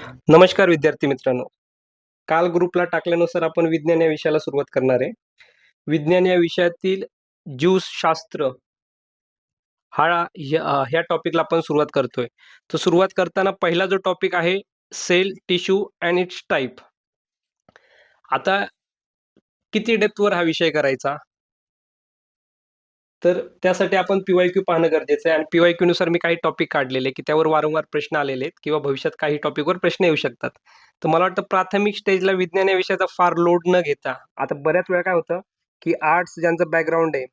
नमस्कार विद्यार्थी मित्रांनो. काल ग्रुपला टाकल्यानुसार आपण विज्ञान या विषयाला सुरुवात करणार आहे. विज्ञान या विषयातील जीवशास्त्र ह्या टॉपिकला आपण सुरुवात करतोय. तर सुरुवात करताना पहिला जो टॉपिक आहे cell, tissue and its type. आता किती डेप्थवर हा विषय करायचा? तर त्यासाठी आपण पी-वाय-क्यू पाहणं गरजेचं आहे आणि पी-वाय-क्यूनुसार मी काही टॉपिक काढलेले, की त्यावर वारंवार प्रश्न आलेले आहेत किंवा भविष्यात काही टॉपिकवर प्रश्न येऊ शकतात. तर मला वाटतं प्राथमिक स्टेजला विज्ञान या विषयाचा फार लोड न घेता, आता बऱ्याच वेळा काय होतं, की आर्ट्स ज्यांचं बॅकग्राऊंड आहे,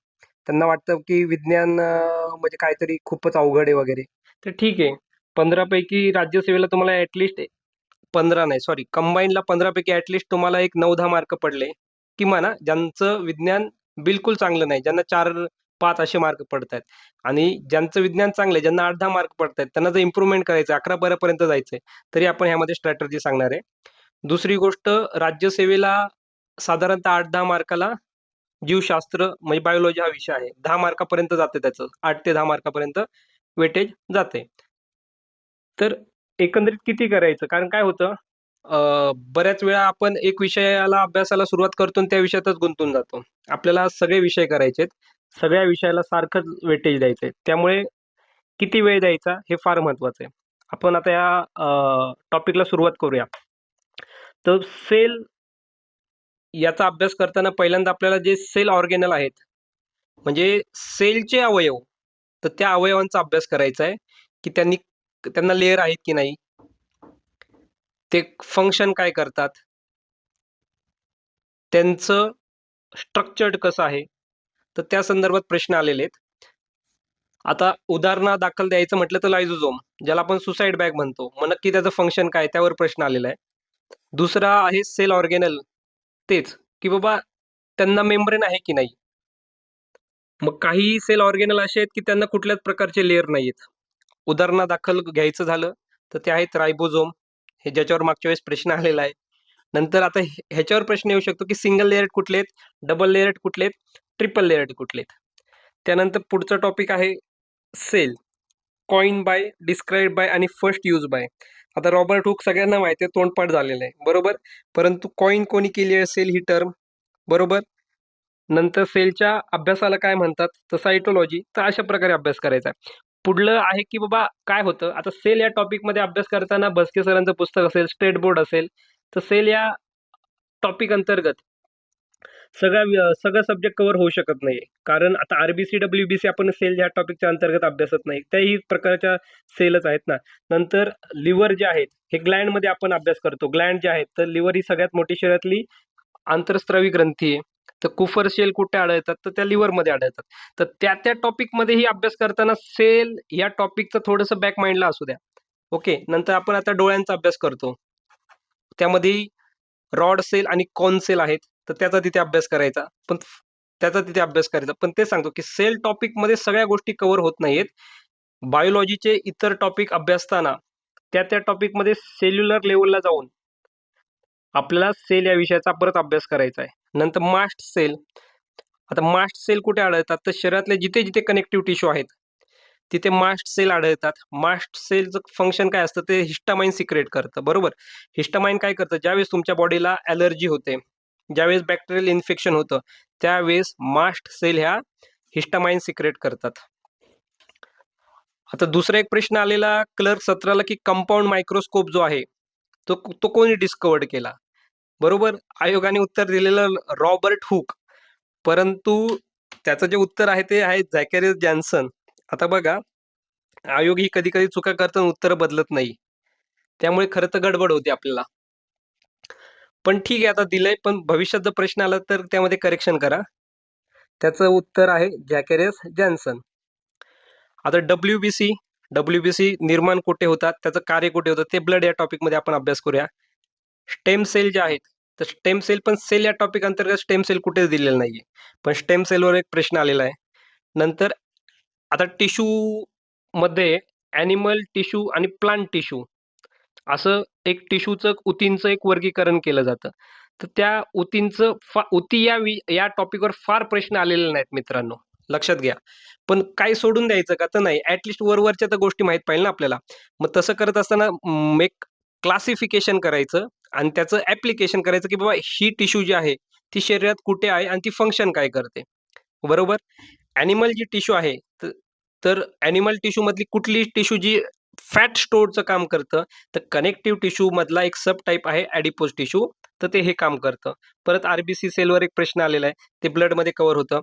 त्यांना वाटतं की विज्ञान म्हणजे काहीतरी खूपच अवघड आहे वगैरे. तर ठीक आहे, 15 पैकी राज्यसेवेला तुम्हाला ॲट 15 नाही सॉरी कंबाईनला 15 पैकी तुम्हाला एक 9-10 मार्क पडले. किमान ज्यांचं विज्ञान बिलकुल चांगलं नाही, ज्यांना 4-5 असे मार्क पडतायत आणि ज्यांचं विज्ञान चांगलं आहे, ज्यांना 8-10 मार्क पडतायत, त्यांना जर इम्प्रूव्हमेंट करायचं आहे, 11-12 पर्यंत जायचंय, तरी आपण ह्यामध्ये स्ट्रॅटेजी सांगणार आहे. दुसरी गोष्ट राज्यसेवेला साधारणतः 8-10 मार्काला जीवशास्त्र म्हणजे बायोलॉजी हा विषय आहे. 10 मार्कापर्यंत जाते त्याचं. 8 ते 10 मार्कापर्यंत वेटेज जाते. तर एकंदरीत किती करायचं? कारण काय होतं बऱ्याच वेळा आपण एक विषयाला अभ्यासाला सुरुवात करतो आणि त्या विषयातच गुंतून जातो. आपल्याला सगळे विषय करायचे आहेत. सगळ्या विषयाला सारखंच वेटेज द्यायचंय. त्यामुळे किती वेळ द्यायचा हे फार महत्वाचं आहे. आपण आता या टॉपिकला सुरुवात करूया. तर सेल याचा अभ्यास करताना पहिल्यांदा आपल्याला जे सेल ऑर्गेनल आहेत, म्हणजे सेलचे अवयव, तर त्या अवयवांचा अभ्यास करायचा आहे, की त्यांना लेयर आहेत की नाही? ते फंक्शन काय करतात? त्यांचं स्ट्रक्चर्ड कसं आहे? तर त्या संदर्भात प्रश्न आलेले आहेत. आता उदाहरणादाखल द्यायचं म्हटलं तर लायझोझोम, ज्याला आपण सुसाईड बॅग म्हणतो. मग नक्की त्याचं फंक्शन काय? त्यावर प्रश्न आलेला आहे. दुसरा आहे सेल ऑर्गेनल, तेच, की बाबा त्यांना मेम्ब्रेन आहे की नाही? मग काही सेल ऑर्गेनल असे आहेत, की त्यांना कुठल्याच प्रकारचे लेयर नाहीयेत. उदाहरणादाखल घ्यायचं झालं, तर ते आहेत रायबोझोम, हे ज्याच्यावर मागच्या वेळेस प्रश्न आलेला आहे. नंतर आता ह्याच्यावर प्रश्न येऊ शकतो, की सिंगल लेयर्ड कुठले आहेत? डबल लेयर्ड कुठले आहेत? ट्रिपल लेयर्ड कुठले आहेत? त्यानंतर पुढचा टॉपिक आहे cell, coin by, describe by आणि फर्स्ट यूज बाय. आता रॉबर्ट हुक सगळ्यांना माहिती आहे, तोंडपाठ झालेलं आहे, बरोबर? परंतु कॉइन कोणी केली आहे सेल ही टर्म, बरोबर? नंतर सेलच्या अभ्यासाला काय म्हणतात? तर सायटोलॉजी. तर अशा प्रकारे अभ्यास करायचा आहे. पुढलं आहे, की बाबा काय होतं, आता सेल या टॉपिकमध्ये अभ्यास करताना भस्के सरांचं पुस्तक असेल, स्टेट बोर्ड असेल, तर सेल या टॉपिक अंतर्गत सगळं सब्जेक्ट कव्हर होऊ शकत नाही. कारण आता आर-बी-सी, डब्ल्यू-बी-सी आपण सेल या टॉपिकच्या अंतर्गत अभ्यासत नाही. त्याही प्रकारच्या सेलच आहेत ना. नंतर लिव्हर जे आहेत, हे ग्लँडमध्ये आपण अभ्यास करतो. ग्लँड जे आहेत, तर लिव्हर ही सगळ्यात मोठी शरीरातली आंतरस्रावी ग्रंथी आहे. तर कुफर सेल कुठे आढळतात? तर त्या लिव्हरमध्ये आढळतात. तर त्या टॉपिकमध्येही अभ्यास करताना सेल या टॉपिकचं थोडंसं बॅक माइंडला असू द्या. ओके. नंतर आपण आता डोळ्यांचा अभ्यास करतो. त्यामध्ये रॉड सेल आणि कॉन सेल आहेत. तर त्याचा तिथे अभ्यास करायचा. पण ते सांगतो, की सेल टॉपिकमध्ये सगळ्या गोष्टी कव्हर होत नाहीयेत. बायोलॉजीचे इतर टॉपिक अभ्यासताना त्या टॉपिकमध्ये सेल्युलर लेव्हलला जाऊन आपल्याला सेल या विषयाचा परत अभ्यास करायचा आहे. नंतर मास्ट सेल. आता मास्ट सेल कुठे आढळतात? तर शरीरातले जिथे-जिथे कनेक्टिव्ह टिश्यू आहेत, तिथे मास्ट सेल आढळतात. मास्ट सेलचं फंक्शन काय असतं? ते हिस्टामाइन सिक्रेट करतं, बरोबर? हिस्टामाइन काय करतं? ज्यावेळेस तुमच्या बॉडीला ॲलर्जी होते, ज्यावेळेस बॅक्टेरियल इन्फेक्शन होतं, त्यावेळेस मास्ट सेल ह्या हिस्टामाइन सिक्रेट करतात. आता दुसरा एक प्रश्न आलेला क्लर्क 17ला, की कंपाऊंड मायक्रोस्कोप जो आहे, तो तो कोणी डिस्कव्हर्ड केला? बरोबर, आयोगाने उत्तर दिलेलं रॉबर्ट हुक. परंतु त्याचं जे उत्तर आहे ते आहे झॅकॅरियस जॉन्सन. आता बघा, आयोग ही कधी-कधी चुका करतो आणि उत्तरं बदलत नाही. त्यामुळे खरं तर गडबड होते आपल्याला. पण ठीक आहे, आता दिलंय, पण भविष्यात जर प्रश्न आला तर त्यामध्ये करेक्शन करा. त्याचं उत्तर आहे झॅकॅरियस जॉन्सन. आता डब्ल्यू-बी-सी निर्माण कुठे होतात, त्याचं कार्य कुठे होतं, ते ब्लड या टॉपिकमध्ये आपण अभ्यास करूया. स्टेम सेल ज्या आहेत, तर स्टेम सेल पण सेल या टॉपिक अंतर्गत स्टेम सेल कुठेच दिलेलं नाहीये. पण स्टेम सेलवर एक प्रश्न आलेला आहे. नंतर आता टिश्यूमध्ये ॲनिमल टिश्यू आणि प्लांट टिश्यू असं एक टिश्यूचं ऊतींचं एक वर्गीकरण केलं जातं. तर त्या ऊतींचं ऊती या टॉपिकवर फार प्रश्न आलेले नाहीत मित्रांनो, लक्षात घ्या. पण काही सोडून द्यायचं का? तर नाही. वरवरच्या तर गोष्टी माहीत पाहिजे ना आपल्याला. मग तसं करत असताना एक क्लासिफिकेशन करायचं आणि त्याचं ऍप्लिकेशन करायचं की बाबा ही टिश्यू जी आहे ती शरीरात कुठे आहे आणि ती फंक्शन काय करते. बरोबर. ॲनिमल जी टिश्यू आहे तर ॲनिमल टिश्यू मधली कुठली टिश्यू जी फॅट स्टोअरचं काम करतं, तर कनेक्टिव्ह टिश्यू मधला एक सब टाइप आहे ॲडिपोज टिश्यू, तर ते हे काम करतं. परत आरबीसी सेलवर एक प्रश्न आलेला आहे, ते ब्लडमध्ये कव्हर होतं.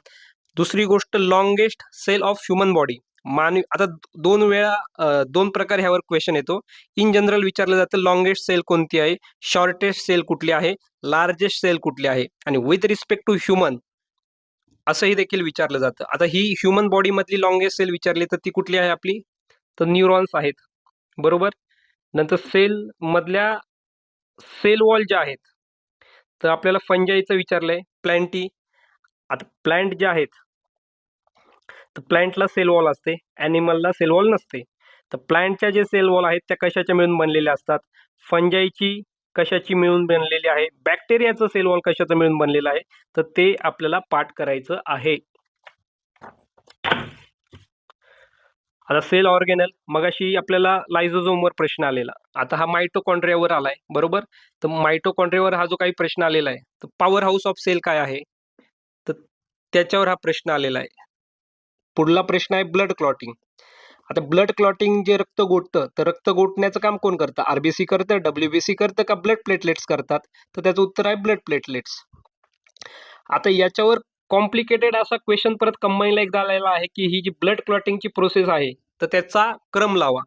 दुसरी गोष्ट longest cell of human body. आता 2 वेळा 2 प्रकार ह्यावर क्वेश्चन येतो. इन जनरल विचारलं जातं लॉंगेस्ट सेल कोणती आहे, शॉर्टेस्ट सेल कुठली आहे, लार्जेस्ट सेल कुठली आहे आणि विथ रिस्पेक्ट टू ह्युमन असंही देखील विचारलं जातं. आता ही ह्युमन बॉडीमधली लॉंगेस्ट सेल विचारली तर ती कुठली आहे आपली? तर न्यूरॉन्स आहेत. बरोबर. नंतर सेल मधल्या सेल वॉल ज्या आहेत, तर आपल्याला फंजाईचं विचारलंय, प्लॅन्टी. आता प्लांट जे आहेत, तर प्लांटला सेल वॉल असते, ॲनिमलला सेल वॉल नसते. तर प्लांटच्या जे सेल वॉल आहेत त्या कशाच्या मिळून बनलेल्या असतात? फंजाईची कशाची मिळून बनलेली आहे? बॅक्टेरियाचं सेल वॉल कशाचं मिळून बनलेलं आहे? तर ते आपल्याला पाठ करायचं आहे. आता सेल ऑर्गेनल मगाशी आपल्याला लायझोझोमवर प्रश्न आलेला. आता हा मायटोकॉन्ड्रियावर आलाय. बरोबर. तर मायटोकॉन्ड्रियावर हा जो काही प्रश्न आलेला आहे, तर पॉवर हाऊस ऑफ सेल काय आहे? तर त्याच्यावर हा प्रश्न आलेला आहे. पुढला प्रश्न आहे ब्लड क्लॉटिंग. आता ब्लड क्लॉटिंग जे रक्त गोठतं, तर रक्त गोठण्याचं काम कोण करतं? आरबीसी करतं, डब्ल्यूबीसी करतं का ब्लड प्लेटलेट्स करतात? तर त्याचं उत्तर आहे ब्लड प्लेटलेट्स. आता याच्यावर कॉम्प्लिकेटेड असा क्वेश्चन परत कंबाईनला एकदा आलेला आहे की ही जी ब्लड क्लॉटिंगची प्रोसेस आहे, तर त्याचा क्रम लावा.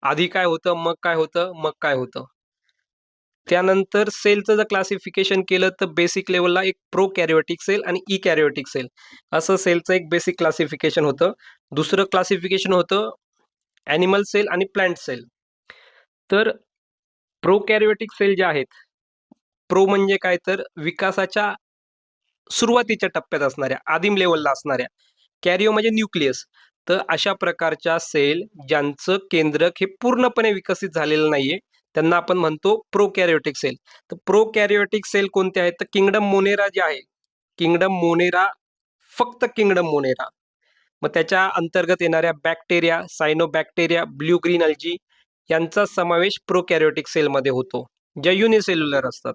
आधी काय होतं, मग काय होतं, मग काय होतं. त्यानंतर सेलचं जर क्लासिफिकेशन केलं तर बेसिक लेवलला एक प्रोकॅरियोटिक सेल आणि इकॅरियोटिक सेल असं सेलचं एक बेसिक क्लासिफिकेशन होतं. दुसरं क्लासिफिकेशन होतं ॲनिमल सेल आणि प्लांट सेल. तर प्रोकॅरियोटिक सेल ज्या आहेत, प्रो म्हणजे काय तर विकासाच्या सुरुवातीच्या टप्प्यात असणाऱ्या, आदिम लेवलला असणाऱ्या. कॅरिओ म्हणजे न्यूक्लियस. तर अशा प्रकारच्या सेल ज्यांचं केंद्रक हे पूर्णपणे विकसित झालेलं नाहीये, त्यांना आपण म्हणतो प्रोकॅरियोटिक सेल. तर प्रोकॅरियोटिक सेल कोणते आहेत? तर किंगडम मोनेरा जे आहे, किंगडम मोनेरा, फक्त किंगडम मोनेरा. मग त्याच्या अंतर्गत येणाऱ्या बॅक्टेरिया, सायनोबॅक्टेरिया, ब्ल्यू ग्रीन अल्जी यांचा समावेश प्रोकॅरियोटिक सेलमध्ये होतो, ज्या युनिसेल्युलर असतात.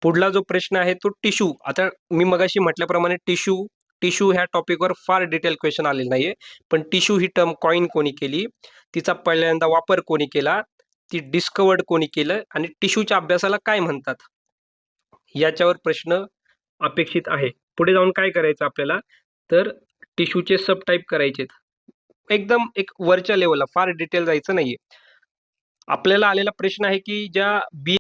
पुढला जो प्रश्न आहे तो टिश्यू. आता मी मगाशी म्हटल्याप्रमाणे टिश्यू टिश्यू ह्या टॉपिकवर फार डिटेल क्वेश्चन आलेला नाहीये. पण टिश्यू ही टर्म कॉइन कोणी केली? तिचा पहिल्यांदा वापर कोणी केला? ती डिस्कवर्ड कोणी केलं? आणि टिश्यूच्या अभ्यासाला काय म्हणतात? याच्यावर प्रश्न अपेक्षित आहे. पुढे जाऊन काय करायचं आपल्याला? तर टिश्यूचे सब टाइप करायचेत. एकदम एक वरच्या लेवलला, फार डिटेल जायचं नाहीये. आपल्याला आलेला प्रश्न आहे की ज्या